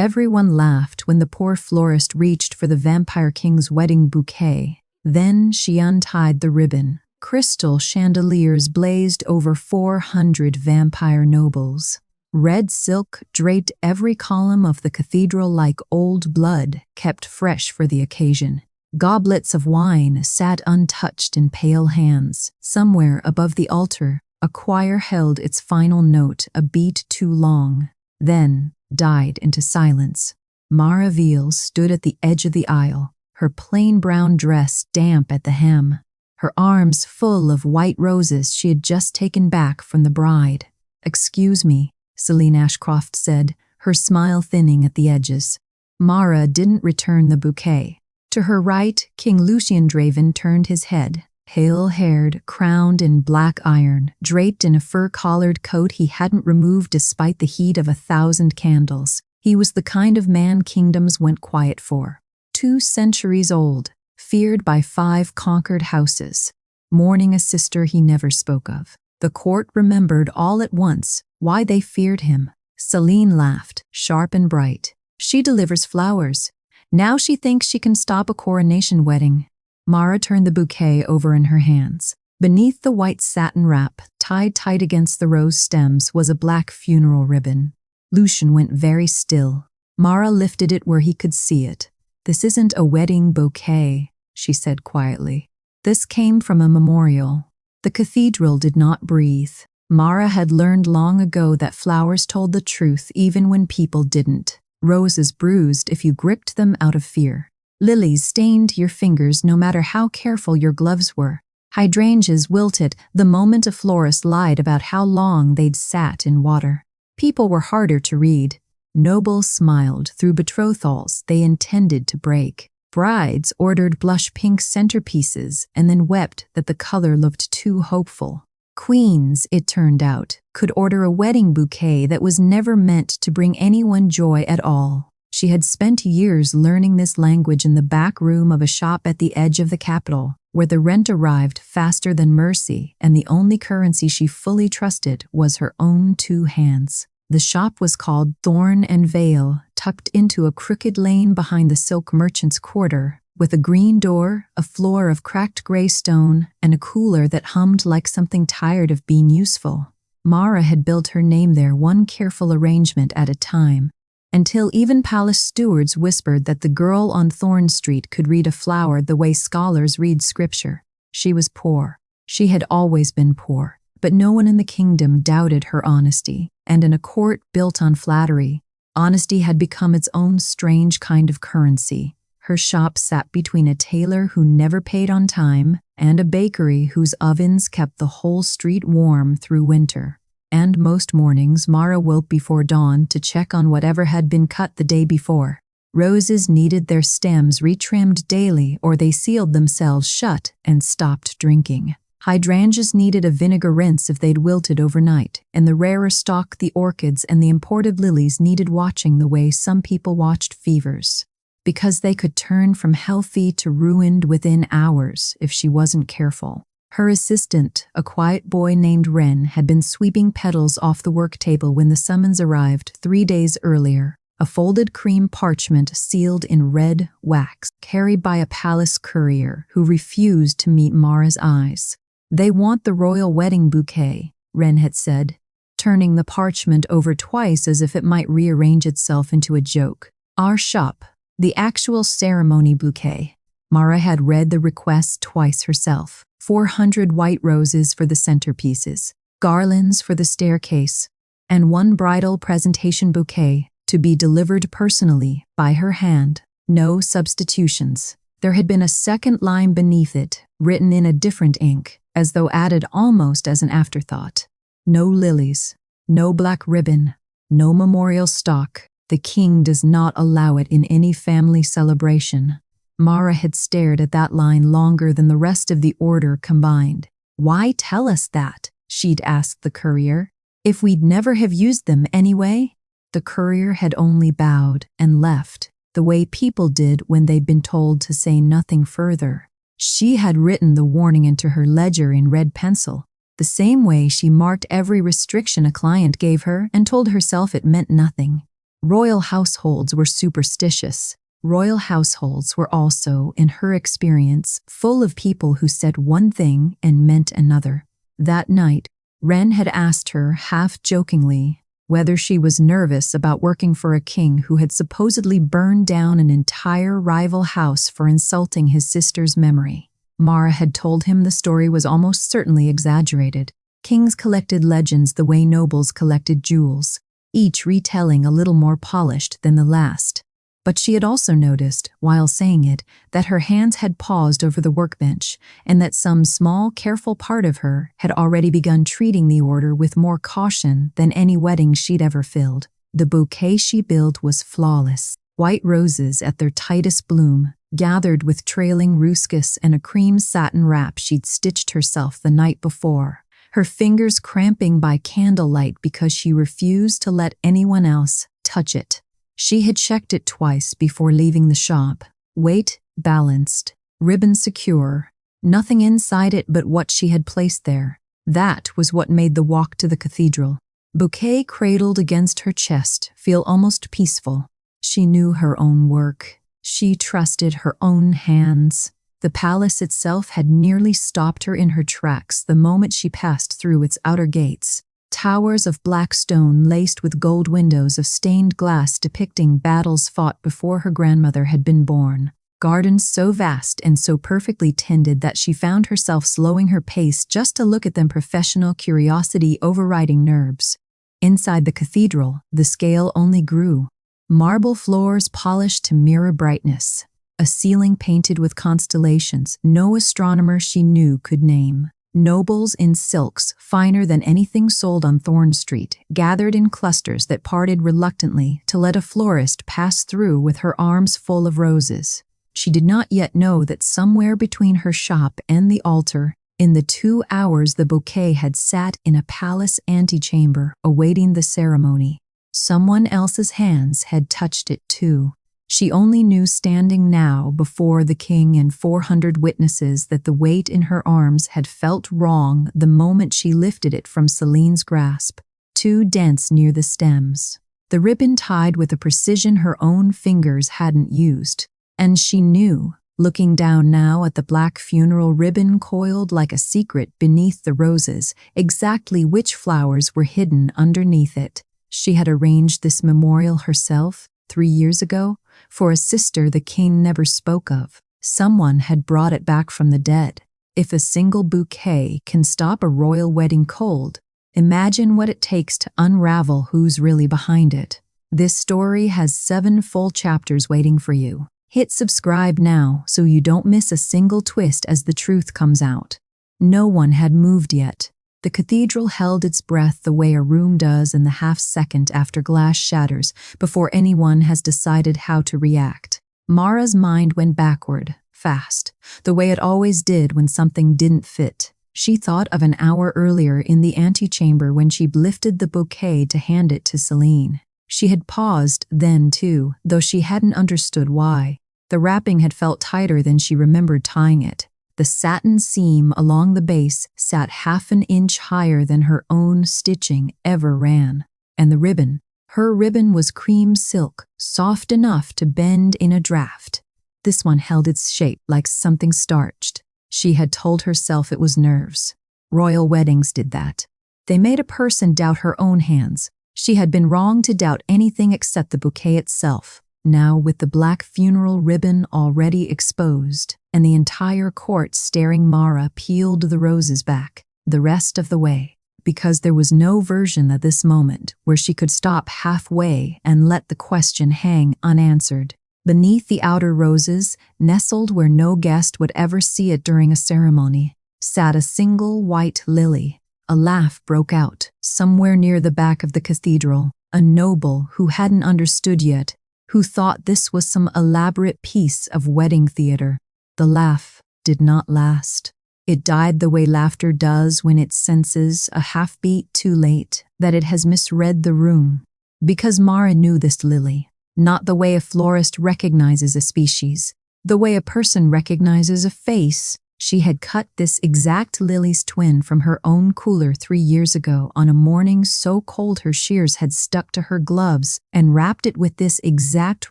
Everyone laughed when the poor florist reached for the vampire king's wedding bouquet. Then she untied the ribbon. Crystal chandeliers blazed over 400 vampire nobles. Red silk draped every column of the cathedral like old blood, kept fresh for the occasion. Goblets of wine sat untouched in pale hands. Somewhere above the altar, a choir held its final note a beat too long, then died into silence. Mara Veal stood at the edge of the aisle, her plain brown dress damp at the hem, her arms full of white roses she had just taken back from the bride. "Excuse me," Celine Ashcroft said, her smile thinning at the edges. Mara didn't return the bouquet. To her right, King Lucien Draven turned his head, pale-haired, crowned in black iron, draped in a fur-collared coat he hadn't removed despite the heat of 1,000 candles. He was the kind of man kingdoms went quiet for. 2 centuries old, feared by 5 conquered houses, mourning a sister he never spoke of. The court remembered all at once why they feared him. Celine laughed, sharp and bright. She delivers flowers. Now she thinks she can stop a coronation wedding. Mara turned the bouquet over in her hands. Beneath the white satin wrap, tied tight against the rose stems, was a black funeral ribbon. Lucien went very still. Mara lifted it where he could see it. "This isn't a wedding bouquet," she said quietly. "This came from a memorial." The cathedral did not breathe. Mara had learned long ago that flowers told the truth even when people didn't. Roses bruised if you gripped them out of fear. Lilies stained your fingers no matter how careful your gloves were. Hydrangeas wilted the moment a florist lied about how long they'd sat in water. People were harder to read. Nobles smiled through betrothals they intended to break. Brides ordered blush pink centerpieces and then wept that the color looked too hopeful. Queens, it turned out, could order a wedding bouquet that was never meant to bring anyone joy at all. She had spent years learning this language in the back room of a shop at the edge of the capital, where the rent arrived faster than mercy, and the only currency she fully trusted was her own 2 hands. The shop was called Thorn and Veil, tucked into a crooked lane behind the silk merchant's quarter, with a green door, a floor of cracked gray stone, and a cooler that hummed like something tired of being useful. Mara had built her name there one careful arrangement at a time, until even palace stewards whispered that the girl on Thorn Street could read a flower the way scholars read scripture. She was poor. She had always been poor, but no one in the kingdom doubted her honesty, and in a court built on flattery, honesty had become its own strange kind of currency. Her shop sat between a tailor who never paid on time and a bakery whose ovens kept the whole street warm through winter. And most mornings Mara woke before dawn to check on whatever had been cut the day before. Roses needed their stems retrimmed daily or they sealed themselves shut and stopped drinking. Hydrangeas needed a vinegar rinse if they'd wilted overnight, and the rarer stock, the orchids and the imported lilies, needed watching the way some people watched fevers, because they could turn from healthy to ruined within hours if she wasn't careful. Her assistant, a quiet boy named Wren, had been sweeping petals off the work table when the summons arrived 3 days earlier, a folded cream parchment sealed in red wax, carried by a palace courier who refused to meet Mara's eyes. "They want the royal wedding bouquet," Wren had said, turning the parchment over twice as if it might rearrange itself into a joke. "Our shop. The actual ceremony bouquet." Mara had read the request twice herself. 400 white roses for the centerpieces, garlands for the staircase, and 1 bridal presentation bouquet to be delivered personally by her hand. No substitutions. There had been a second line beneath it, written in a different ink, as though added almost as an afterthought. "No lilies, no black ribbon, no memorial stock. The king does not allow it in any family celebration." Mara had stared at that line longer than the rest of the order combined. "Why tell us that?" she'd asked the courier. "If we'd never have used them anyway?" The courier had only bowed and left, the way people did when they'd been told to say nothing further. She had written the warning into her ledger in red pencil, the same way she marked every restriction a client gave her and told herself it meant nothing. Royal households were superstitious. Royal households were also, in her experience, full of people who said one thing and meant another. That night, Wren had asked her, half-jokingly, whether she was nervous about working for a king who had supposedly burned down an entire rival house for insulting his sister's memory. Mara had told him the story was almost certainly exaggerated. Kings collected legends the way nobles collected jewels, each retelling a little more polished than the last. But she had also noticed, while saying it, that her hands had paused over the workbench, and that some small, careful part of her had already begun treating the order with more caution than any wedding she'd ever filled. The bouquet she built was flawless. White roses at their tightest bloom, gathered with trailing ruscus and a cream satin wrap she'd stitched herself the night before, her fingers cramping by candlelight because she refused to let anyone else touch it. She had checked it twice before leaving the shop. Weight balanced, ribbon secure, nothing inside it but what she had placed there. That was what made the walk to the cathedral. Bouquet cradled against her chest feel almost peaceful. She knew her own work. She trusted her own hands. The palace itself had nearly stopped her in her tracks the moment she passed through its outer gates. Towers of black stone laced with gold windows of stained glass depicting battles fought before her grandmother had been born. Gardens so vast and so perfectly tended that she found herself slowing her pace just to look at them, professional curiosity overriding nerves. Inside the cathedral, the scale only grew. Marble floors polished to mirror brightness. A ceiling painted with constellations no astronomer she knew could name. Nobles in silks, finer than anything sold on Thorn Street, gathered in clusters that parted reluctantly to let a florist pass through with her arms full of roses. She did not yet know that somewhere between her shop and the altar, in the 2 hours the bouquet had sat in a palace antechamber awaiting the ceremony, someone else's hands had touched it too. She only knew standing now before the king and 400 witnesses that the weight in her arms had felt wrong the moment she lifted it from Celine's grasp, too dense near the stems. The ribbon tied with a precision her own fingers hadn't used. And she knew, looking down now at the black funeral ribbon coiled like a secret beneath the roses, exactly which flowers were hidden underneath it. She had arranged this memorial herself, 3 years ago, for a sister the king never spoke of. Someone had brought it back from the dead. If a single bouquet can stop a royal wedding cold, imagine what it takes to unravel who's really behind it. This story has 7 full chapters waiting for you. Hit subscribe now so you don't miss a single twist as the truth comes out. No one had moved yet. The cathedral held its breath the way a room does in the half-second after glass shatters before anyone has decided how to react. Mara's mind went backward, fast, the way it always did when something didn't fit. She thought of an hour earlier in the antechamber when she'd lifted the bouquet to hand it to Celine. She had paused then too, though she hadn't understood why. The wrapping had felt tighter than she remembered tying it. The satin seam along the base sat half an inch higher than her own stitching ever ran. And the ribbon, her ribbon was cream silk, soft enough to bend in a draft. This one held its shape like something starched. She had told herself it was nerves. Royal weddings did that. They made a person doubt her own hands. She had been wrong to doubt anything except the bouquet itself. Now, with the black funeral ribbon already exposed, and the entire court staring, Mara peeled the roses back, the rest of the way, because there was no version at this moment where she could stop halfway and let the question hang unanswered. Beneath the outer roses, nestled where no guest would ever see it during a ceremony, sat a single white lily. A laugh broke out, somewhere near the back of the cathedral. A noble who hadn't understood yet, who thought this was some elaborate piece of wedding theater. The laugh did not last. It died the way laughter does when it senses, a half-beat too late, that it has misread the room. Because Mara knew this lily, not the way a florist recognizes a species, the way a person recognizes a face. She had cut this exact lily's twin from her own cooler 3 years ago on a morning so cold her shears had stuck to her gloves, and wrapped it with this exact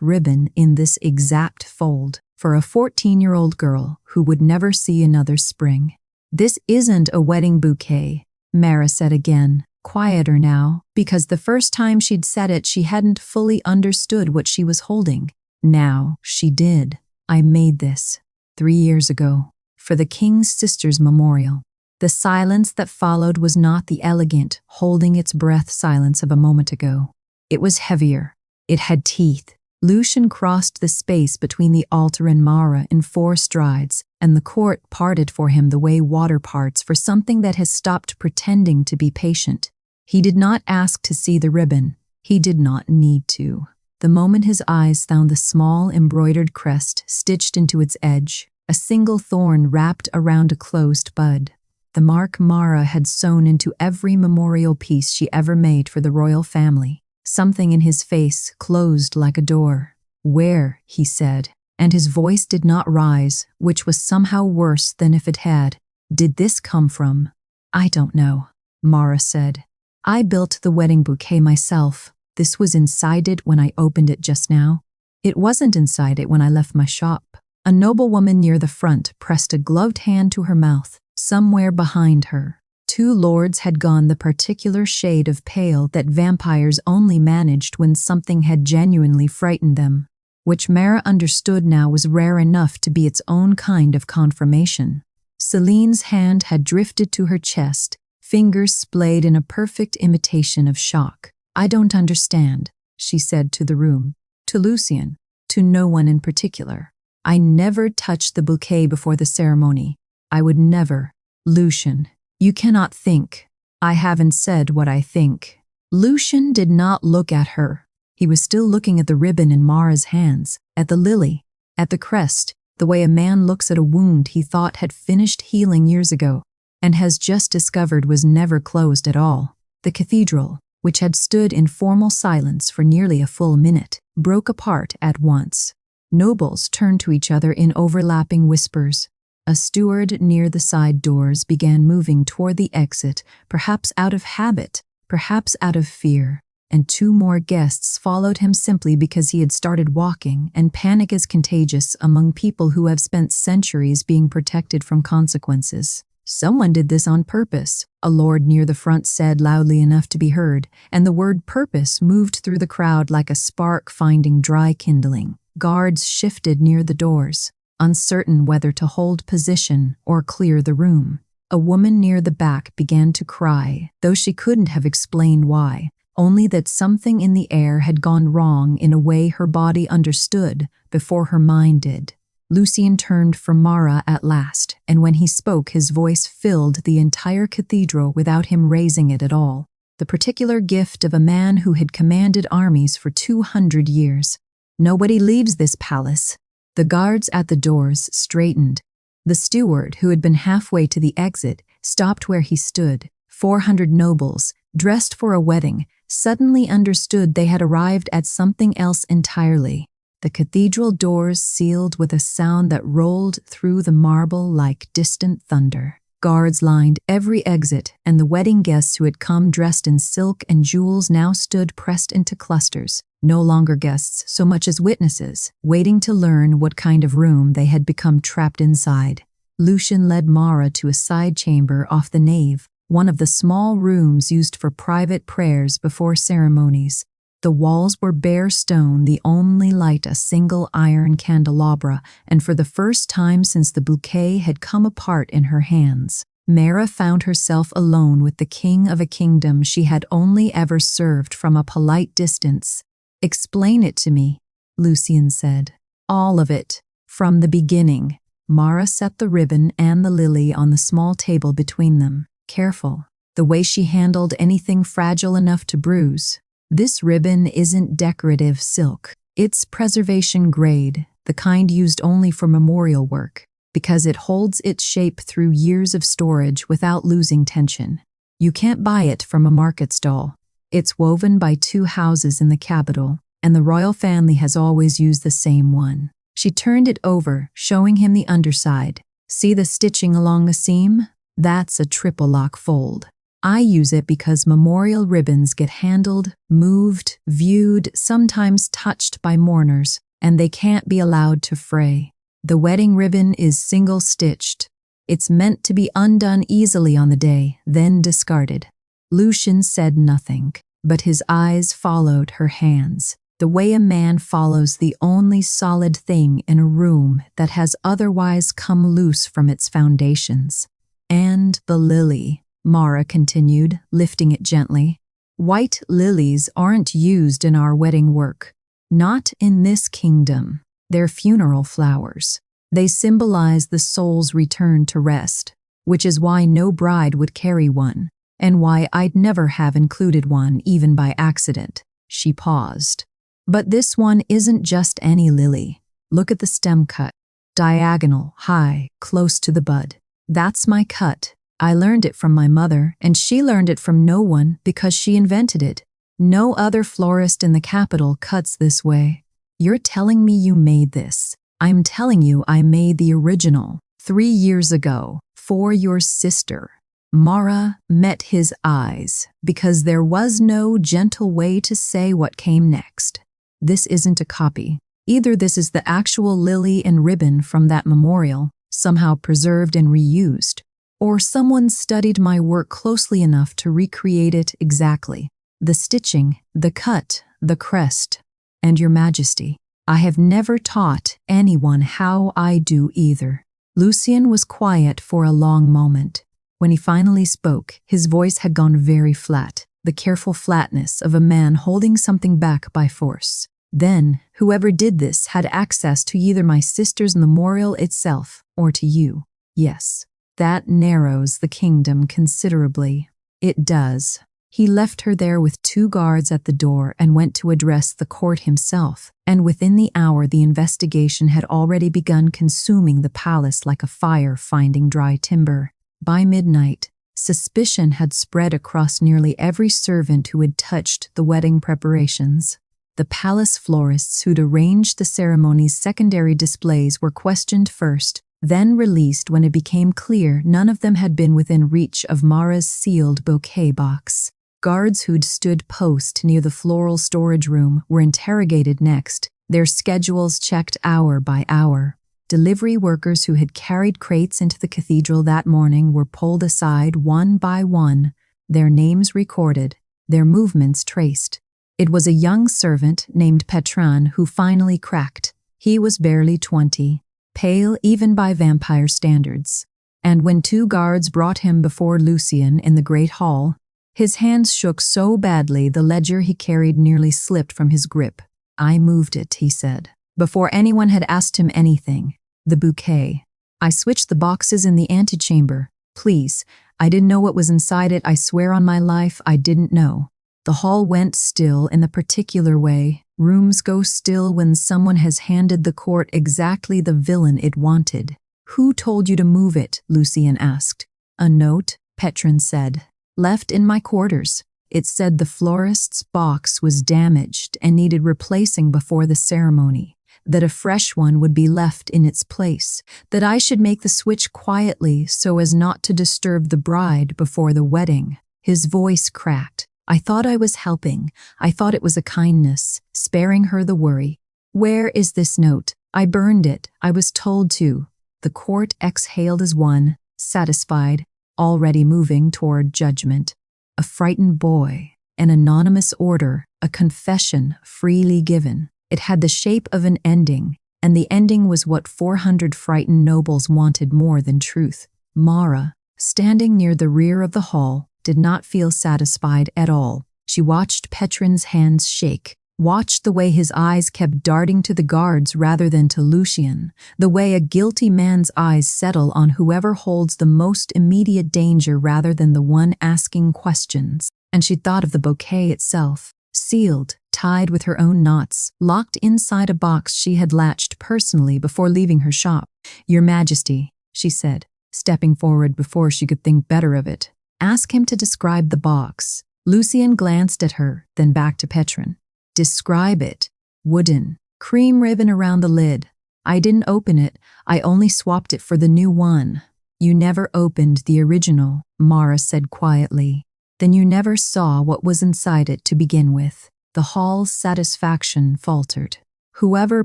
ribbon in this exact fold for a 14-year-old girl who would never see another spring. "This isn't a wedding bouquet," Mara said again, quieter now, because the first time she'd said it she hadn't fully understood what she was holding. Now she did. "I made this 3 years ago for the king's sister's memorial." The silence that followed was not the elegant, holding its breath silence of a moment ago. It was heavier. It had teeth. Lucian crossed the space between the altar and Mara in 4 strides, and the court parted for him the way water parts for something that has stopped pretending to be patient. He did not ask to see the ribbon. He did not need to. The moment his eyes found the small embroidered crest stitched into its edge, a single thorn wrapped around a closed bud, the mark Mara had sewn into every memorial piece she ever made for the royal family. Something in his face closed like a door. "Where?" he said, and his voice did not rise, which was somehow worse than if it had. "Did this come from?" "I don't know," Mara said. "I built the wedding bouquet myself. This was inside it when I opened it just now. It wasn't inside it when I left my shop." A noblewoman near the front pressed a gloved hand to her mouth. Somewhere behind her, 2 lords had gone the particular shade of pale that vampires only managed when something had genuinely frightened them, which Mara understood now was rare enough to be its own kind of confirmation. Celine's hand had drifted to her chest, fingers splayed in a perfect imitation of shock. "I don't understand," she said to the room, to Lucian, to no one in particular. "I never touched the bouquet before the ceremony. I would never." "Lucian, you cannot think. I haven't said what I think." Lucian did not look at her. He was still looking at the ribbon in Mara's hands, at the lily, at the crest, the way a man looks at a wound he thought had finished healing years ago, and has just discovered was never closed at all. The cathedral, which had stood in formal silence for nearly a full minute, broke apart at once. Nobles turned to each other in overlapping whispers. A steward near the side doors began moving toward the exit, perhaps out of habit, perhaps out of fear, and 2 more guests followed him simply because he had started walking, and panic is contagious among people who have spent centuries being protected from consequences. "Someone did this on purpose," a lord near the front said loudly enough to be heard, and the word purpose moved through the crowd like a spark finding dry kindling. Guards shifted near the doors, uncertain whether to hold position or clear the room. A woman near the back began to cry, though she couldn't have explained why, only that something in the air had gone wrong in a way her body understood before her mind did. Lucian turned from Mara at last, and when he spoke his voice filled the entire cathedral without him raising it at all. The particular gift of a man who had commanded armies for 200 years. "Nobody leaves this palace." The guards at the doors straightened. The steward, who had been halfway to the exit, stopped where he stood. 400 nobles, dressed for a wedding, suddenly understood they had arrived at something else entirely. The cathedral doors sealed with a sound that rolled through the marble like distant thunder. Guards lined every exit, and the wedding guests who had come dressed in silk and jewels now stood pressed into clusters, no longer guests so much as witnesses, waiting to learn what kind of room they had become trapped inside. Lucian led Mara to a side chamber off the nave, one of the small rooms used for private prayers before ceremonies. The walls were bare stone, the only light a single iron candelabra, and for the first time since the bouquet had come apart in her hands, Mara found herself alone with the king of a kingdom she had only ever served from a polite distance. "Explain it to me," Lucian said. "All of it, from the beginning." Mara set the ribbon and the lily on the small table between them, careful, the way she handled anything fragile enough to bruise. "This ribbon isn't decorative silk. It's preservation grade, the kind used only for memorial work, because it holds its shape through years of storage without losing tension. You can't buy it from a market stall. It's woven by 2 houses in the capital, and the royal family has always used the same one." She turned it over, showing him the underside. See the stitching along the seam? That's a triple lock fold. I use it because memorial ribbons get handled, moved, viewed, sometimes touched by mourners, and they can't be allowed to fray. The wedding ribbon is single-stitched. It's meant to be undone easily on the day, then discarded. Lucian said nothing, but his eyes followed her hands, the way a man follows the only solid thing in a room that has otherwise come loose from its foundations. And the lily, Mara continued, lifting it gently. White lilies aren't used in our wedding work. Not in this kingdom. They're funeral flowers. They symbolize the soul's return to rest, which is why no bride would carry one, and why I'd never have included one even by accident. She paused. But this one isn't just any lily. Look at the stem cut. Diagonal, high, close to the bud. That's my cut. I learned it from my mother, and she learned it from no one because she invented it. No other florist in the capital cuts this way. You're telling me you made this. I'm telling you I made the original 3 years ago for your sister. Mara met his eyes because there was no gentle way to say what came next. This isn't a copy. Either this is the actual lily and ribbon from that memorial, somehow preserved and reused, or someone studied my work closely enough to recreate it exactly. The stitching, the cut, the crest, and your majesty. I have never taught anyone how I do either. Lucian was quiet for a long moment. When he finally spoke, his voice had gone very flat, the careful flatness of a man holding something back by force. Then, whoever did this had access to either my sister's memorial itself or to you. Yes, that narrows the kingdom considerably. It does. He left her there with 2 guards at the door and went to address the court himself, and within the hour the investigation had already begun consuming the palace like a fire finding dry timber. By midnight, suspicion had spread across nearly every servant who had touched the wedding preparations. The palace florists who'd arranged the ceremony's secondary displays were questioned first, then released when it became clear none of them had been within reach of Mara's sealed bouquet box. Guards who'd stood post near the floral storage room were interrogated next, their schedules checked hour by hour. Delivery workers who had carried crates into the cathedral that morning were pulled aside one by one, their names recorded, their movements traced. It was a young servant named Petran who finally cracked. He was barely 20, pale even by vampire standards. And when 2 guards brought him before Lucian in the great hall, his hands shook so badly the ledger he carried nearly slipped from his grip. I moved it, he said, before anyone had asked him anything. The bouquet. I switched the boxes in the antechamber. Please, I didn't know what was inside it. I swear on my life, I didn't know. The hall went still in the particular way. Rooms go still when someone has handed the court exactly the villain it wanted. Who told you to move it? Lucian asked. A note, Petran said. Left in my quarters. It said the florist's box was damaged and needed replacing before the ceremony, that a fresh one would be left in its place, that I should make the switch quietly so as not to disturb the bride before the wedding. His voice cracked. I thought I was helping. I thought it was a kindness, sparing her the worry. Where is this note? I burned it. I was told to. The court exhaled as one, satisfied, already moving toward judgment. A frightened boy, an anonymous order, a confession freely given. It had the shape of an ending, and the ending was what 400 frightened nobles wanted more than truth. Mara, standing near the rear of the hall, did not feel satisfied at all. She watched Petran's hands shake, watched the way his eyes kept darting to the guards rather than to Lucian, the way a guilty man's eyes settle on whoever holds the most immediate danger rather than the one asking questions. And she thought of the bouquet itself, sealed, tied with her own knots, locked inside a box she had latched personally before leaving her shop. Your Majesty, she said, stepping forward before she could think better of it. Ask him to describe the box. Lucian glanced at her, then back to Petran. Describe it. Wooden. Cream ribbon around the lid. I didn't open it, I only swapped it for the new one. You never opened the original, Mara said quietly. Then you never saw what was inside it to begin with. The hall's satisfaction faltered. Whoever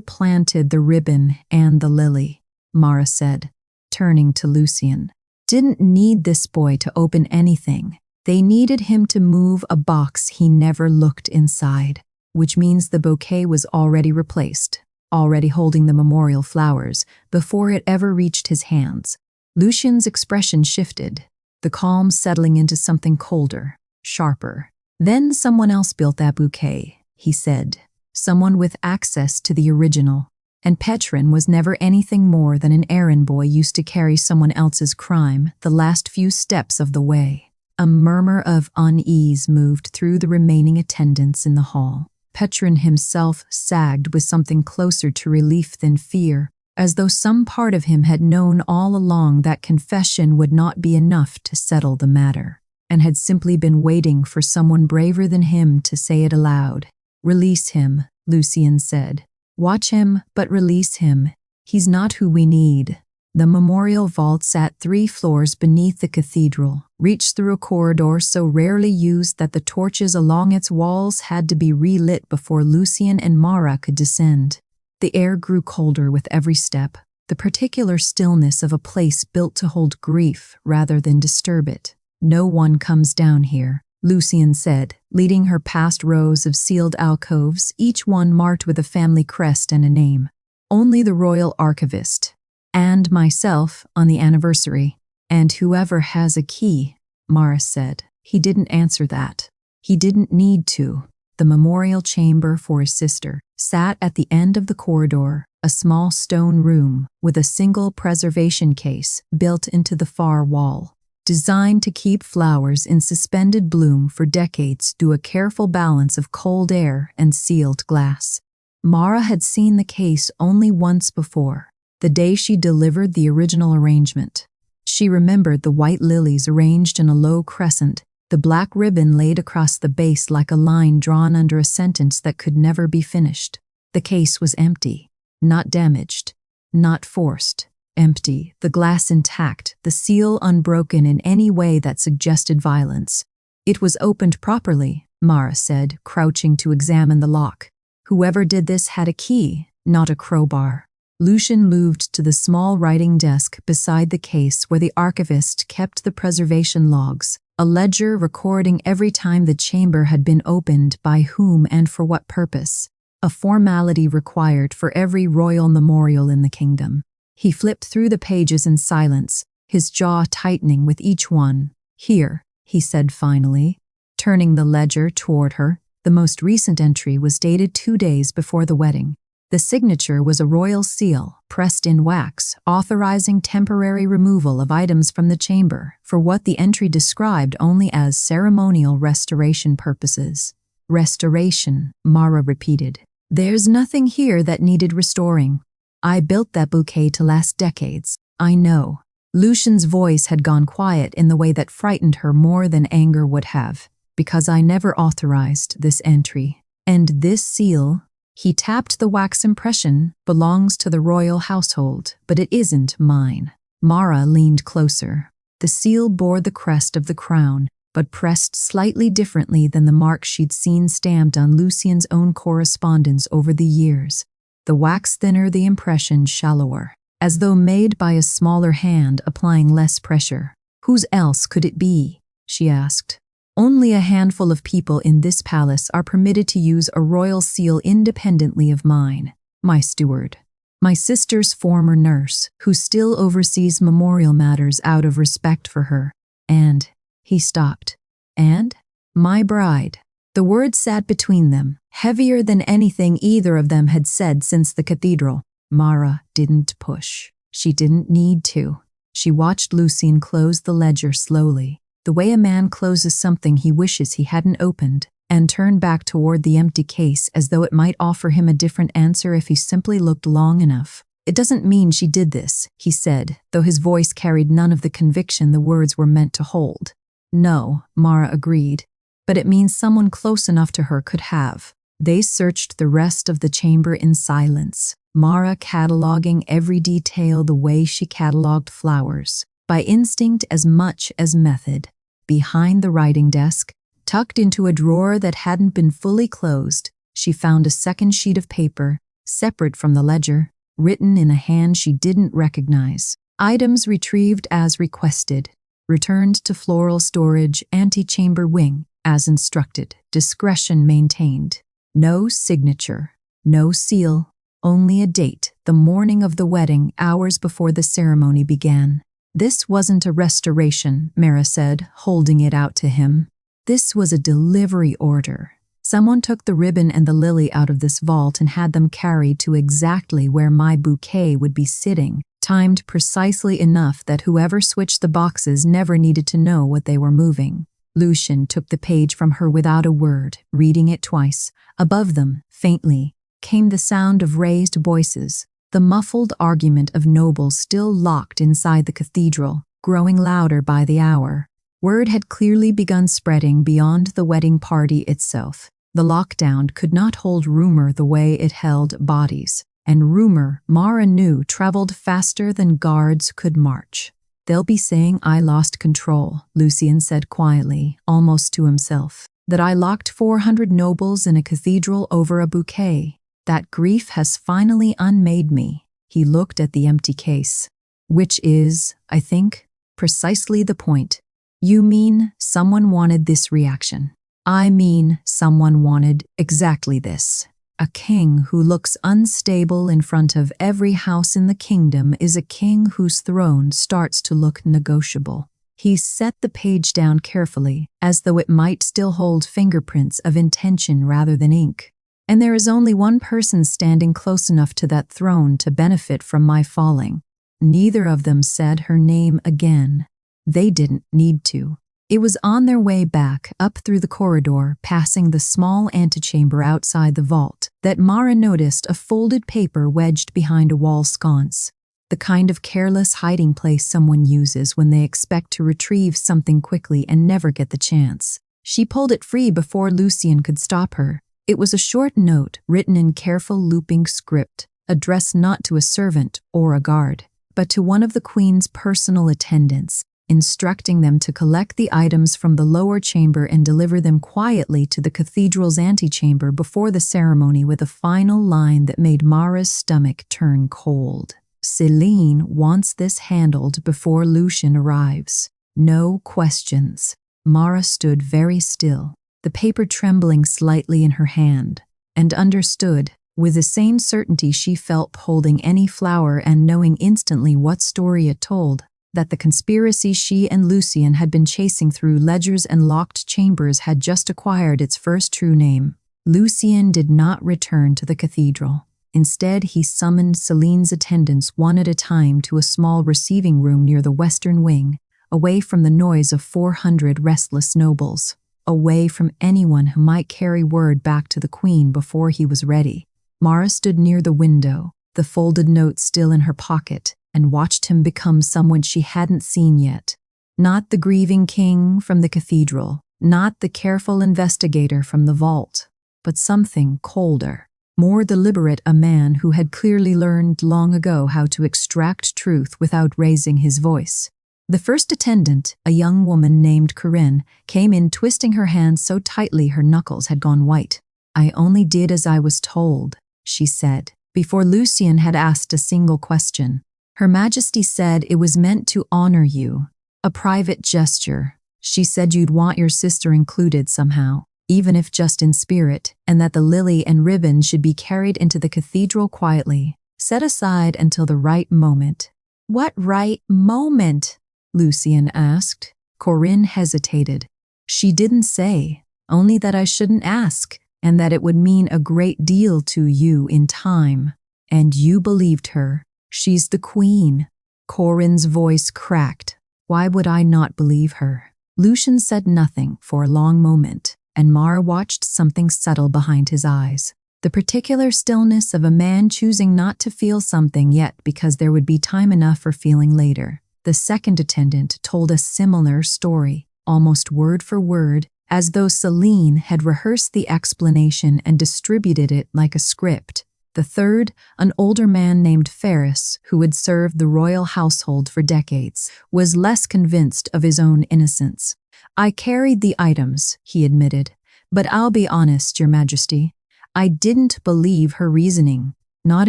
planted the ribbon and the lily, Mara said, turning to Lucien, didn't need this boy to open anything. They needed him to move a box he never looked inside, which means the bouquet was already replaced, already holding the memorial flowers, before it ever reached his hands. Lucien's expression shifted, the calm settling into something colder, sharper. Then someone else built that bouquet, he said. Someone with access to the original. And Petrin was never anything more than an errand boy used to carry someone else's crime the last few steps of the way. A murmur of unease moved through the remaining attendants in the hall. Petrin himself sagged with something closer to relief than fear, as though some part of him had known all along that confession would not be enough to settle the matter, and had simply been waiting for someone braver than him to say it aloud. Release him, Lucien said. Watch him, but release him. He's not who we need. The memorial vault sat 3 floors beneath the cathedral, reached through a corridor so rarely used that the torches along its walls had to be relit before Lucien and Mara could descend. The air grew colder with every step, the particular stillness of a place built to hold grief rather than disturb it. No one comes down here, Lucien said, leading her past rows of sealed alcoves, each one marked with a family crest and a name. Only the royal archivist. And myself on the anniversary. And whoever has a key, Mara said. He didn't answer that. He didn't need to. The memorial chamber for his sister sat at the end of the corridor, a small stone room with a single preservation case built into the far wall, designed to keep flowers in suspended bloom for decades through a careful balance of cold air and sealed glass. Mara had seen the case only once before, the day she delivered the original arrangement. She remembered the white lilies arranged in a low crescent, the black ribbon laid across the base like a line drawn under a sentence that could never be finished. The case was empty, not damaged, not forced. Empty, the glass intact, the seal unbroken in any way that suggested violence. It was opened properly, Mara said, crouching to examine the lock. Whoever did this had a key, not a crowbar. Lucien moved to the small writing desk beside the case where the archivist kept the preservation logs, a ledger recording every time the chamber had been opened, by whom and for what purpose, a formality required for every royal memorial in the kingdom. He flipped through the pages in silence, his jaw tightening with each one. Here, he said finally, turning the ledger toward her. The most recent entry was dated 2 days before the wedding. The signature was a royal seal, pressed in wax, authorizing temporary removal of items from the chamber for what the entry described only as ceremonial restoration purposes. Restoration, Mara repeated. There's nothing here that needed restoring. I built that bouquet to last decades. I know. Lucien's voice had gone quiet in the way that frightened her more than anger would have, because I never authorized this entry. And this seal, he tapped the wax impression, belongs to the royal household, but it isn't mine. Mara leaned closer. The seal bore the crest of the crown, but pressed slightly differently than the mark she'd seen stamped on Lucien's own correspondence over the years. The wax thinner, the impression shallower, as though made by a smaller hand applying less pressure. Whose else could it be? She asked. Only a handful of people in this palace are permitted to use a royal seal independently of mine. My steward. My sister's former nurse, who still oversees memorial matters out of respect for her. And, he stopped. And? My bride. The word sat between them, heavier than anything either of them had said since the cathedral. Mara didn't push. She didn't need to. She watched Lucien close the ledger slowly, the way a man closes something he wishes he hadn't opened, and turn back toward the empty case as though it might offer him a different answer if he simply looked long enough. It doesn't mean she did this, he said, though his voice carried none of the conviction the words were meant to hold. No, Mara agreed. But it means someone close enough to her could have. They searched the rest of the chamber in silence. Mara cataloging every detail the way she cataloged flowers, by instinct as much as method. Behind the writing desk, tucked into a drawer that hadn't been fully closed, she found a second sheet of paper, separate from the ledger, written in a hand she didn't recognize. Items retrieved as requested. Returned to floral storage, antechamber wing, as instructed. Discretion maintained. No signature. No seal. Only a date, the morning of the wedding, hours before the ceremony began. This wasn't a restoration, Mara said, holding it out to him. This was a delivery order. Someone took the ribbon and the lily out of this vault and had them carried to exactly where my bouquet would be sitting, timed precisely enough that whoever switched the boxes never needed to know what they were moving. Lucian took the page from her without a word, reading it twice. Above them, faintly, came the sound of raised voices, the muffled argument of nobles still locked inside the cathedral, growing louder by the hour. Word had clearly begun spreading beyond the wedding party itself. The lockdown could not hold rumor the way it held bodies, and rumor, Mara knew, traveled faster than guards could march. "They'll be saying I lost control," Lucian said quietly, almost to himself. "That I locked 400 nobles in a cathedral over a bouquet. That grief has finally unmade me." He looked at the empty case. "Which is, I think, precisely the point. You mean someone wanted this reaction. I mean someone wanted exactly this. A king who looks unstable in front of every house in the kingdom is a king whose throne starts to look negotiable." He set the page down carefully, as though it might still hold fingerprints of intention rather than ink. "And there is only one person standing close enough to that throne to benefit from my falling." Neither of them said her name again. They didn't need to. It was on their way back, up through the corridor, passing the small antechamber outside the vault, that Mara noticed a folded paper wedged behind a wall sconce. The kind of careless hiding place someone uses when they expect to retrieve something quickly and never get the chance. She pulled it free before Lucian could stop her. It was a short note written in careful looping script, addressed not to a servant or a guard, but to one of the Queen's personal attendants, instructing them to collect the items from the lower chamber and deliver them quietly to the cathedral's antechamber before the ceremony, with a final line that made Mara's stomach turn cold. "Celine wants this handled before Lucian arrives. No questions." Mara stood very still, the paper trembling slightly in her hand, and understood, with the same certainty she felt holding any flower and knowing instantly what story it told, that the conspiracy she and Lucian had been chasing through ledgers and locked chambers had just acquired its first true name. Lucian did not return to the cathedral. Instead, he summoned Celine's attendants one at a time to a small receiving room near the western wing, away from the noise of 400 restless nobles, away from anyone who might carry word back to the Queen before he was ready. Mara stood near the window, the folded note still in her pocket, and watched him become someone she hadn't seen yet. Not the grieving king from the cathedral, not the careful investigator from the vault, but something colder, more deliberate, a man who had clearly learned long ago how to extract truth without raising his voice. The first attendant, a young woman named Corinne, came in twisting her hands so tightly her knuckles had gone white. "I only did as I was told," she said, before Lucian had asked a single question. "Her Majesty said it was meant to honor you. A private gesture. She said you'd want your sister included somehow, even if just in spirit, and that the lily and ribbon should be carried into the cathedral quietly, set aside until the right moment." "What right moment?" Lucian asked. Corinne hesitated. "She didn't say, only that I shouldn't ask, and that it would mean a great deal to you in time. And you believed her. She's the Queen." Corinne's voice cracked. "Why would I not believe her?" Lucian said nothing for a long moment, and Mara watched something subtle behind his eyes. The particular stillness of a man choosing not to feel something yet because there would be time enough for feeling later. The second attendant told a similar story, almost word for word, as though Celine had rehearsed the explanation and distributed it like a script. The third, an older man named Ferris, who had served the royal household for decades, was less convinced of his own innocence. "I carried the items," he admitted, "but I'll be honest, Your Majesty. I didn't believe her reasoning. Not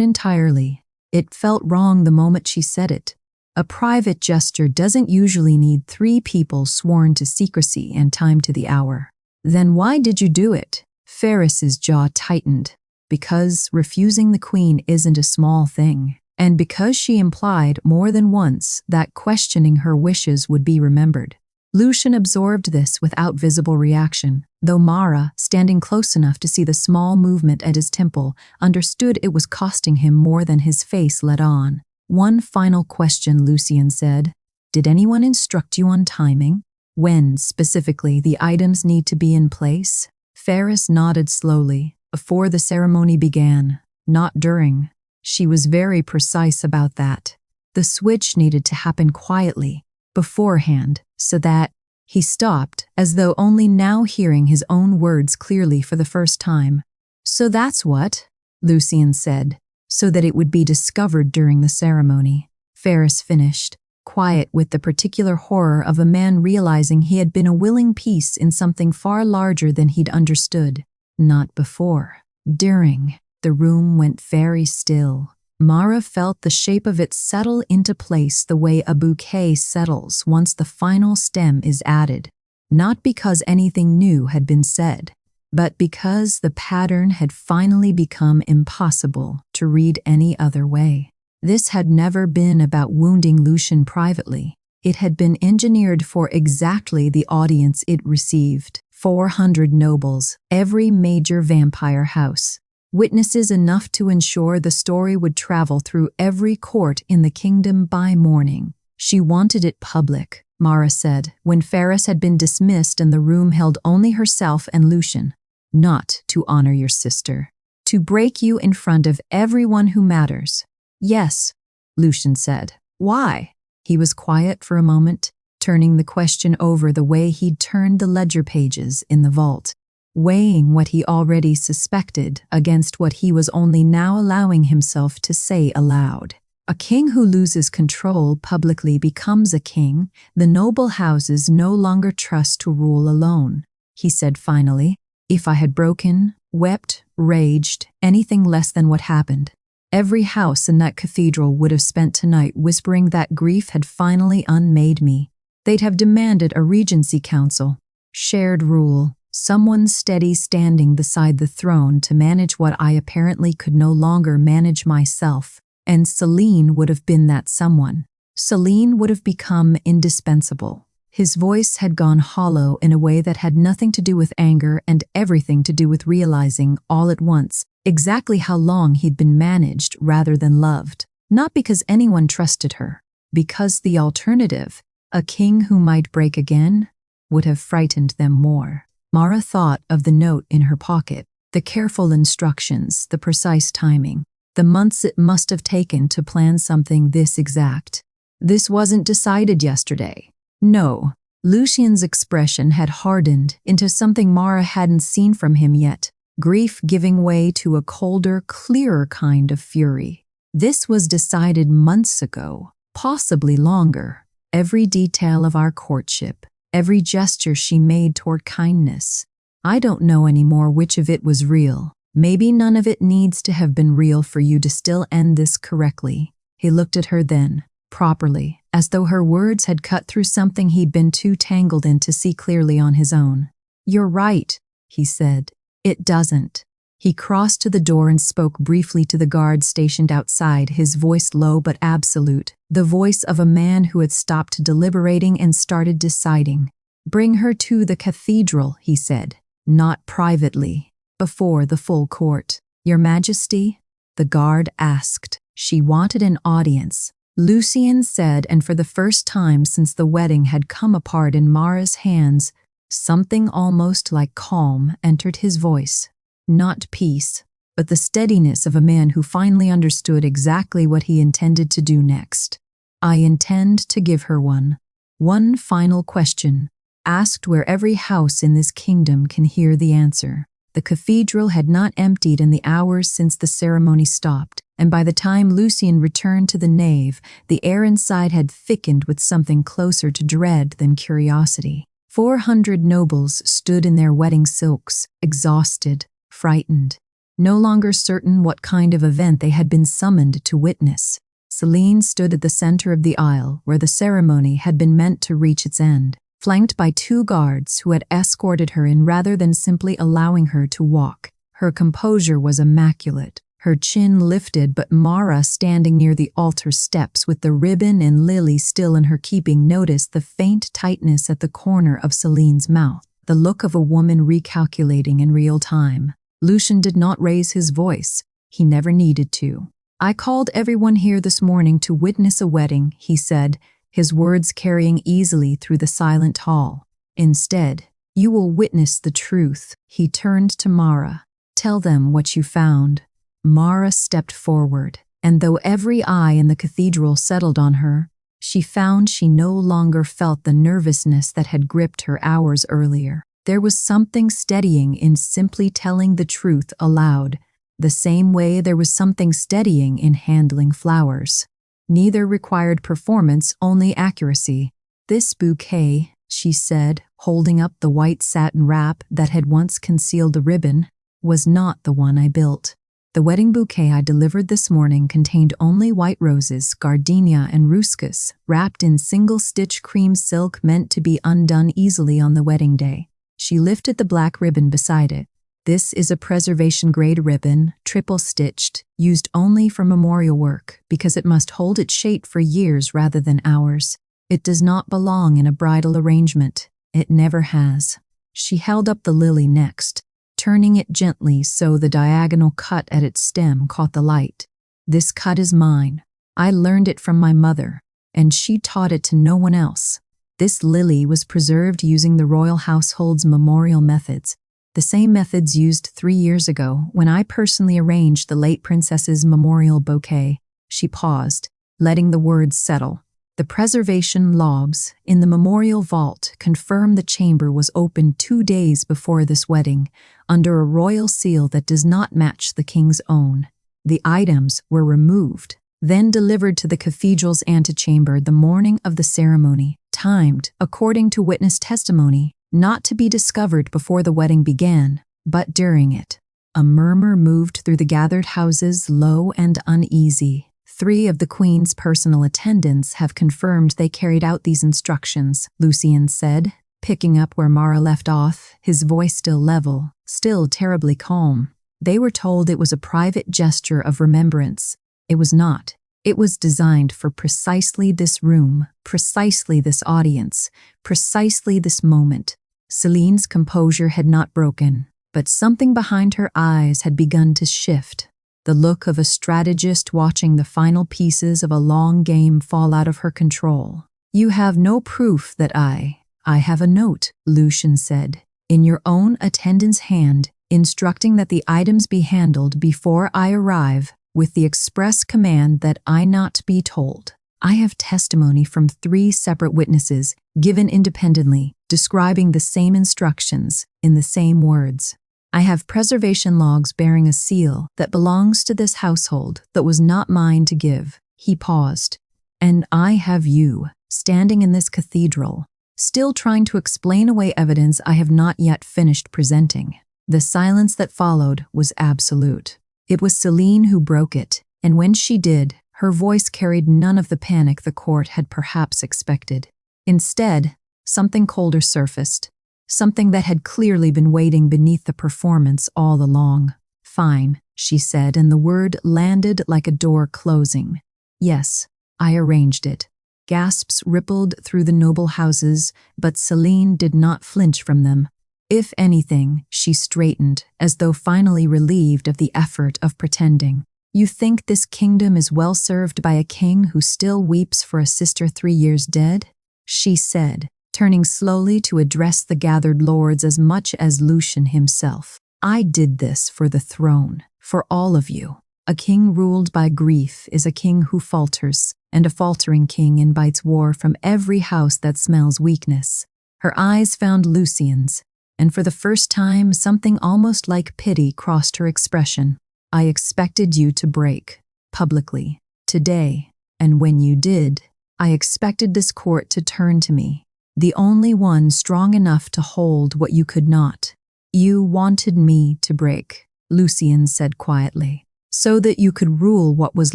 entirely. It felt wrong the moment she said it. A private gesture doesn't usually need 3 people sworn to secrecy and timed to the hour." "Then why did you do it?" Ferris's jaw tightened. "Because refusing the queen isn't a small thing, and because she implied more than once that questioning her wishes would be remembered." Lucian absorbed this without visible reaction, though Mara, standing close enough to see the small movement at his temple, understood it was costing him more than his face let on. "One final question," Lucian said. "Did anyone instruct you on timing? When, specifically, the items need to be in place?" Ferris nodded slowly. "Before the ceremony began, not during. She was very precise about that. The switch needed to happen quietly, beforehand, so that—" He stopped, as though only now hearing his own words clearly for the first time. "So that's what?" Lucian said. "So that it would be discovered during the ceremony," Ferris finished, quiet with the particular horror of a man realizing he had been a willing piece in something far larger than he'd understood. "Not before. During." The room went very still. Mara felt the shape of it settle into place the way a bouquet settles once the final stem is added. Not because anything new had been said, but because the pattern had finally become impossible to read any other way. This had never been about wounding Lucian privately. It had been engineered for exactly the audience it received. 400 nobles, every major vampire house. Witnesses enough to ensure the story would travel through every court in the kingdom by morning. She wanted it public, Mara said, when Ferris had been dismissed and the room held only herself and Lucian. "Not to honor your sister. To break you in front of everyone who matters." "Yes," Lucian said. "Why?" He was quiet for a moment, turning the question over the way he'd turned the ledger pages in the vault, weighing what he already suspected against what he was only now allowing himself to say aloud. "A king who loses control publicly becomes a king the noble houses no longer trust to rule alone," he said finally. "If I had broken, wept, raged, anything less than what happened, every house in that cathedral would have spent tonight whispering that grief had finally unmade me. They'd have demanded a regency council, shared rule, someone steady standing beside the throne to manage what I apparently could no longer manage myself, and Celine would have been that someone. Celine would have become indispensable." His voice had gone hollow in a way that had nothing to do with anger and everything to do with realizing, all at once, exactly how long he'd been managed rather than loved. Not because anyone trusted her, because the alternative, a king who might break again, would have frightened them more. Mara thought of the note in her pocket, the careful instructions, the precise timing, the months it must have taken to plan something this exact. This wasn't decided yesterday. No, Lucian's expression had hardened into something Mara hadn't seen from him yet, grief giving way to a colder, clearer kind of fury. This was decided months ago, possibly longer. Every detail of our courtship, every gesture she made toward kindness. I don't know anymore which of it was real. Maybe none of it needs to have been real for you to still end this correctly. He looked at her then, properly, as though her words had cut through something he'd been too tangled in to see clearly on his own. "You're right," he said. "It doesn't." He crossed to the door and spoke briefly to the guard stationed outside, his voice low but absolute, the voice of a man who had stopped deliberating and started deciding. "Bring her to the cathedral," he said, "not privately, before the full court." "Your Majesty?" the guard asked. "She wanted an audience," Lucian said, and for the first time since the wedding had come apart in Mara's hands, something almost like calm entered his voice. Not peace, but the steadiness of a man who finally understood exactly what he intended to do next. "I intend to give her one. One final question, asked where every house in this kingdom can hear the answer. The cathedral had not emptied in the hours since the ceremony stopped, and by the time Lucien returned to the nave, the air inside had thickened with something closer to dread than curiosity. 400 nobles stood in their wedding silks, exhausted, frightened, no longer certain what kind of event they had been summoned to witness. Céline stood at the center of the aisle where the ceremony had been meant to reach its end, flanked by 2 guards who had escorted her in rather than simply allowing her to walk. Her composure was immaculate, her chin lifted, but Mara, standing near the altar steps with the ribbon and lily still in her keeping, noticed the faint tightness at the corner of Céline's mouth, the look of a woman recalculating in real time. Lucien did not raise his voice. He never needed to. "I called everyone here this morning to witness a wedding," he said, his words carrying easily through the silent hall. "Instead, you will witness the truth." He turned to Mara. "Tell them what you found." Mara stepped forward, and though every eye in the cathedral settled on her, she found she no longer felt the nervousness that had gripped her hours earlier. There was something steadying in simply telling the truth aloud, the same way there was something steadying in handling flowers. Neither required performance, only accuracy. "This bouquet," she said, holding up the white satin wrap that had once concealed the ribbon, "was not the one I built. The wedding bouquet I delivered this morning contained only white roses, gardenia, and ruscus, wrapped in single-stitch cream silk meant to be undone easily on the wedding day." She lifted the black ribbon beside it. "This is a preservation-grade ribbon, triple-stitched, used only for memorial work, because it must hold its shape for years rather than hours. It does not belong in a bridal arrangement. It never has." She held up the lily next, turning it gently so the diagonal cut at its stem caught the light. "This cut is mine. I learned it from my mother, and she taught it to no one else. This lily was preserved using the royal household's memorial methods, the same methods used 3 years ago when I personally arranged the late princess's memorial bouquet." She paused, letting the words settle. "The preservation logs in the memorial vault confirm the chamber was opened 2 days before this wedding, under a royal seal that does not match the king's own. The items were removed, then delivered to the cathedral's antechamber the morning of the ceremony, timed, according to witness testimony, not to be discovered before the wedding began, but during it." A murmur moved through the gathered houses, low and uneasy. 3 of the Queen's personal attendants have confirmed they carried out these instructions," Lucien said, picking up where Mara left off, his voice still level, still terribly calm. "They were told it was a private gesture of remembrance. It was not. It was designed for precisely this room, precisely this audience, precisely this moment." Céline's composure had not broken, but something behind her eyes had begun to shift, the look of a strategist watching the final pieces of a long game fall out of her control. "You have no proof that I have a note," Lucien said, "in your own attendant's hand, instructing that the items be handled before I arrive, with the express command that I not be told. I have testimony from 3 separate witnesses, given independently, describing the same instructions in the same words. I have preservation logs bearing a seal that belongs to this household that was not mine to give." He paused. "And I have you, standing in this cathedral, still trying to explain away evidence I have not yet finished presenting." The silence that followed was absolute. It was Céline who broke it, and when she did, her voice carried none of the panic the court had perhaps expected. Instead, something colder surfaced, something that had clearly been waiting beneath the performance all along. "Fine," she said, and the word landed like a door closing. "Yes, I arranged it." Gasps rippled through the noble houses, but Céline did not flinch from them. If anything, she straightened, as though finally relieved of the effort of pretending. "You think this kingdom is well served by a king who still weeps for a sister 3 years dead?" she said, turning slowly to address the gathered lords as much as Lucien himself. "I did this for the throne, for all of you. A king ruled by grief is a king who falters, and a faltering king invites war from every house that smells weakness." Her eyes found Lucien's, and for the first time something almost like pity crossed her expression. I expected you to break, publicly, today, and when you did, I expected this court to turn to me, the only one strong enough to hold what you could not. You wanted me to break, Lucian said quietly, so that you could rule what was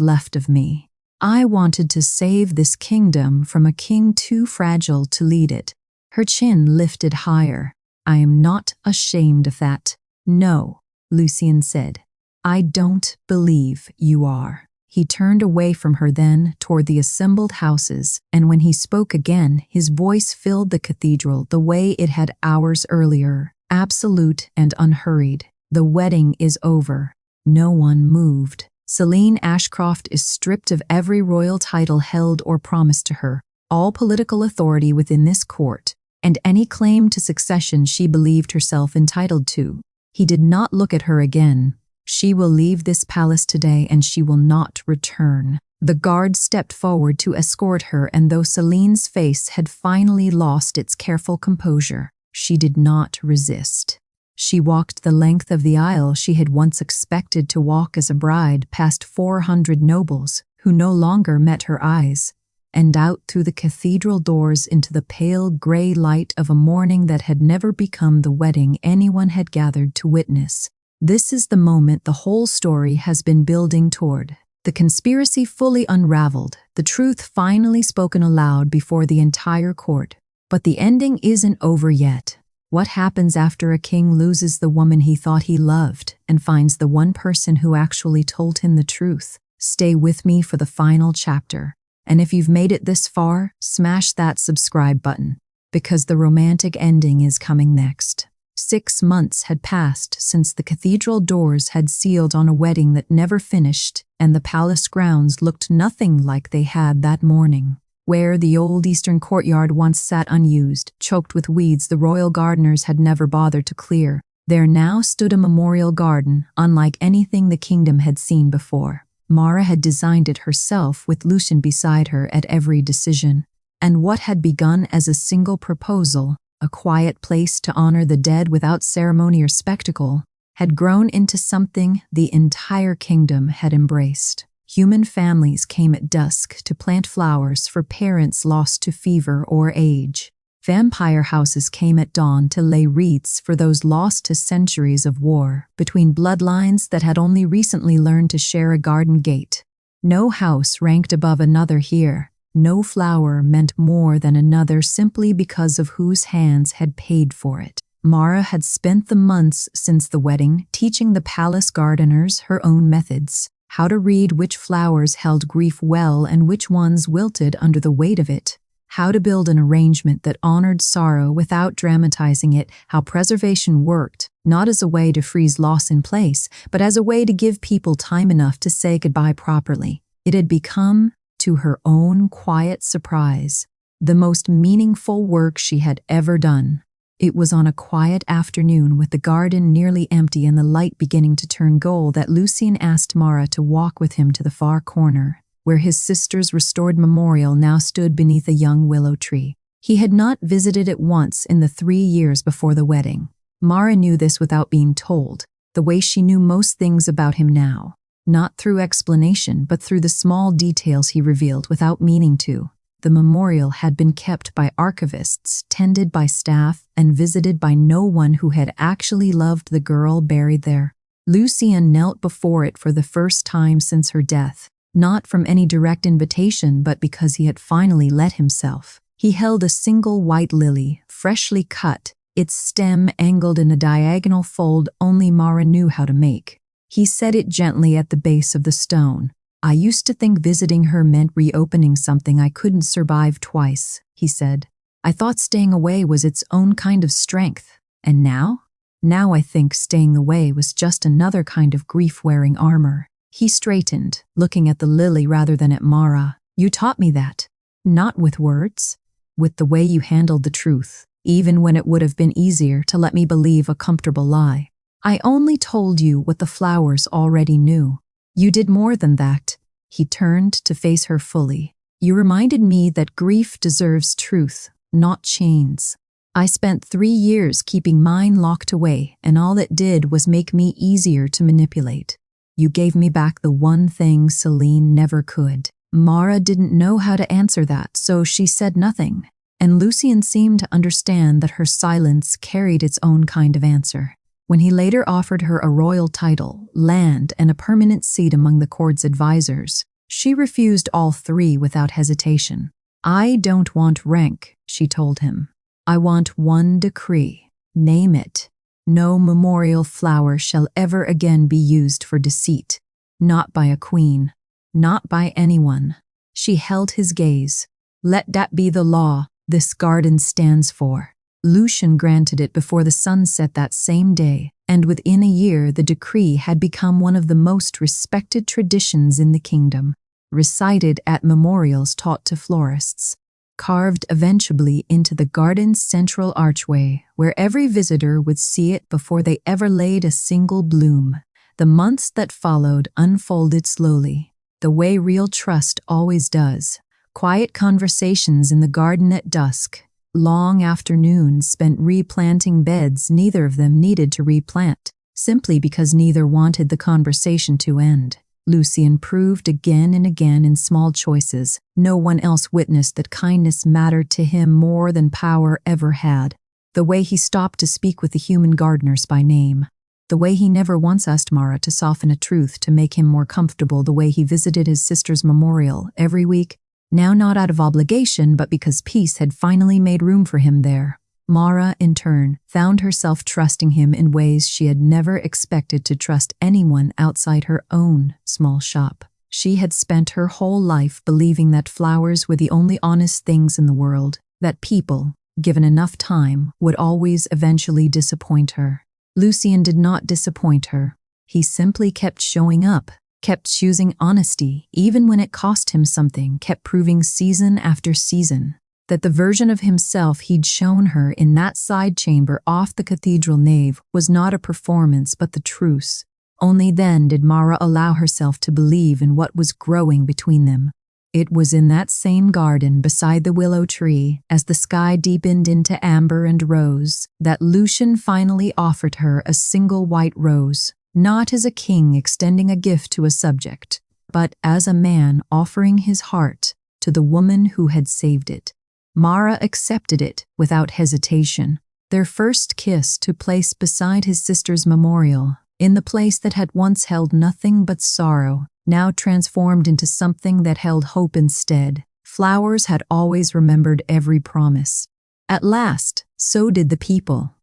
left of me. I wanted to save this kingdom from a king too fragile to lead it. Her chin lifted higher. I am not ashamed of that. No, Lucian said. I don't believe you are. He turned away from her then toward the assembled houses, and when he spoke again, his voice filled the cathedral the way it had hours earlier, absolute and unhurried. The wedding is over. No one moved. Celine Ashcroft is stripped of every royal title held or promised to her, all political authority within this court, and any claim to succession she believed herself entitled to. He did not look at her again. She will leave this palace today and she will not return. The guard stepped forward to escort her, and though Celine's face had finally lost its careful composure, she did not resist. She walked the length of the aisle she had once expected to walk as a bride, past 400 nobles who no longer met her eyes, and out through the cathedral doors into the pale gray light of a morning that had never become the wedding anyone had gathered to witness. This is the moment the whole story has been building toward. The conspiracy fully unraveled, the truth finally spoken aloud before the entire court. But the ending isn't over yet. What happens after a king loses the woman he thought he loved and finds the one person who actually told him the truth? Stay with me for the final chapter. And if you've made it this far, smash that subscribe button, because the romantic ending is coming next. 6 months had passed since the cathedral doors had sealed on a wedding that never finished, and the palace grounds looked nothing like they had that morning. Where the old eastern courtyard once sat unused, choked with weeds the royal gardeners had never bothered to clear, there now stood a memorial garden, unlike anything the kingdom had seen before. Mara had designed it herself, with Lucian beside her at every decision. And what had begun as a single proposal, a quiet place to honor the dead without ceremony or spectacle, had grown into something the entire kingdom had embraced. Human families came at dusk to plant flowers for parents lost to fever or age. Vampire houses came at dawn to lay wreaths for those lost to centuries of war, between bloodlines that had only recently learned to share a garden gate. No house ranked above another here. No flower meant more than another simply because of whose hands had paid for it. Mara had spent the months since the wedding teaching the palace gardeners her own methods, how to read which flowers held grief well and which ones wilted under the weight of it, how to build an arrangement that honored sorrow without dramatizing it, how preservation worked, not as a way to freeze loss in place, but as a way to give people time enough to say goodbye properly. It had become, to her own quiet surprise, the most meaningful work she had ever done. It was on a quiet afternoon with the garden nearly empty and the light beginning to turn gold that Lucian asked Mara to walk with him to the far corner, where his sister's restored memorial now stood beneath a young willow tree. He had not visited it once in the 3 years before the wedding. Mara knew this without being told, the way she knew most things about him now. Not through explanation, but through the small details he revealed without meaning to. The memorial had been kept by archivists, tended by staff, and visited by no one who had actually loved the girl buried there. Lucian knelt before it for the first time since her death, not from any direct invitation, but because he had finally let himself. He held a single white lily, freshly cut, its stem angled in a diagonal fold only Mara knew how to make. He set it gently at the base of the stone. I used to think visiting her meant reopening something I couldn't survive twice, he said. I thought staying away was its own kind of strength. And now? Now I think staying away was just another kind of grief-wearing armor. He straightened, looking at the lily rather than at Mara. You taught me that. Not with words. With the way you handled the truth, even when it would have been easier to let me believe a comfortable lie. I only told you what the flowers already knew. You did more than that. He turned to face her fully. You reminded me that grief deserves truth, not chains. I spent 3 years keeping mine locked away, and all it did was make me easier to manipulate. You gave me back the one thing Celine never could." Mara didn't know how to answer that, so she said nothing, and Lucien seemed to understand that her silence carried its own kind of answer. When he later offered her a royal title, land, and a permanent seat among the court's advisors, she refused all 3 without hesitation. "I don't want rank," she told him. "I want one decree. Name it. No memorial flower shall ever again be used for deceit. Not by a queen. Not by anyone." She held his gaze. "Let that be the law this garden stands for." Lucien granted it before the sun set that same day, and within a year the decree had become one of the most respected traditions in the kingdom, recited at memorials taught to florists, carved eventually into the garden's central archway, where every visitor would see it before they ever laid a single bloom. The months that followed unfolded slowly, the way real trust always does. Quiet conversations in the garden at dusk, long afternoons spent replanting beds neither of them needed to replant, simply because neither wanted the conversation to end. Lucien proved again and again in small choices. No one else witnessed that kindness mattered to him more than power ever had. The way he stopped to speak with the human gardeners by name. The way he never once asked Mara to soften a truth to make him more comfortable. The way he visited his sister's memorial every week, now not out of obligation but because peace had finally made room for him there. Mara, in turn, found herself trusting him in ways she had never expected to trust anyone outside her own small shop. She had spent her whole life believing that flowers were the only honest things in the world, that people, given enough time, would always eventually disappoint her. Lucien did not disappoint her. He simply kept showing up, kept choosing honesty, even when it cost him something, kept proving season after season that the version of himself he'd shown her in that side chamber off the cathedral nave was not a performance but the truth. Only then did Mara allow herself to believe in what was growing between them. It was in that same garden beside the willow tree, as the sky deepened into amber and rose, that Lucien finally offered her a single white rose, not as a king extending a gift to a subject, but as a man offering his heart to the woman who had saved it. Mara accepted it without hesitation. Their first kiss took place beside his sister's memorial, in the place that had once held nothing but sorrow, now transformed into something that held hope instead. Flowers had always remembered every promise. At last, so did the people.